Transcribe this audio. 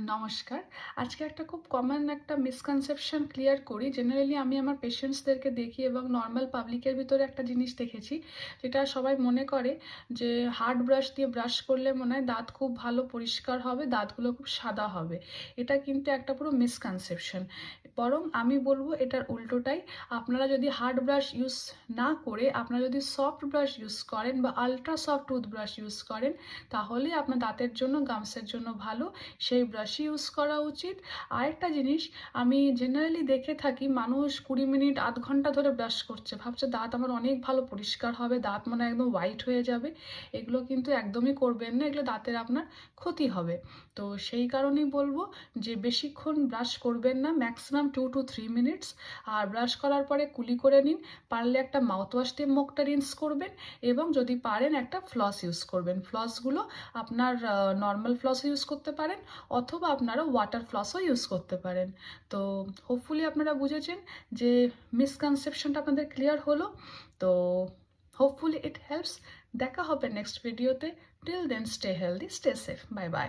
নমস্কার। আজকে একটা খুব কমন একটা মিসকনসেপশন ক্লিয়ার করি। জেনারেলি আমি আমার পেশেন্টসদেরকে দেখি এবং নরমাল পাবলিকের ভিতরে একটা জিনিস দেখেছি, যেটা সবাই মনে করে যে হার্ড ব্রাশ দিয়ে ব্রাশ করলে মনে হয় দাঁত খুব ভালো পরিষ্কার হবে, দাঁতগুলো খুব সাদা হবে। এটা কিন্তু একটা পুরো মিসকনসেপশন। বরং আমি বলবো এটার উল্টোটাই। আপনারা যদি হার্ড ব্রাশ ইউজ না করে আপনারা যদি সফট ব্রাশ ইউজ করেন বা আলট্রা সফট টুথব্রাশ ইউজ করেন, তাহলে আপনার দাঁতের জন্য, গামসের জন্য ভালো। সেই ব্রাশই ইউজ করা উচিত। আরেকটা জিনিস, আমি জেনারেলি দেখে থাকি মানুষ 20 মিনিট আধ ঘন্টা ধরে ব্রাশ করছে, ভাবছে দাঁত আমার অনেক ভালো পরিষ্কার হবে, দাঁত মনে হয় একদম হোয়াইট হয়ে যাবে। এগুলো কিন্তু একদমই করবেন না, এগুলো দাঁতের আপনার ক্ষতি হবে। তো সেই কারণেই বলবো যে বেশিক্ষণ ব্রাশ করবেন না, ম্যাক্সিমাম 2 to 3 মিনিটস। আর ব্রাশ করার পরে কুলি করে নিন। পারলে একটা মাউথওয়াশ দিয়ে মুখটা রিন্স করবেন এবং যদি পারেন একটা ফ্লস ইউজ করবেন। ফ্লসগুলো আপনার নর্মাল ফ্লস ইউজ করতে পারেন অথবা আপনারা ওয়াটার ফ্লসও ইউজ করতে পারেন। তো হোপফুলি আপনারা বুঝেছেন যে মিসকনসেপশনটা আপনাদের ক্লিয়ার হলো। তো হোপফুলি ইট হেল্পস। দেখা হবে নেক্সট ভিডিওতে। Till then stay healthy, stay safe, bye by.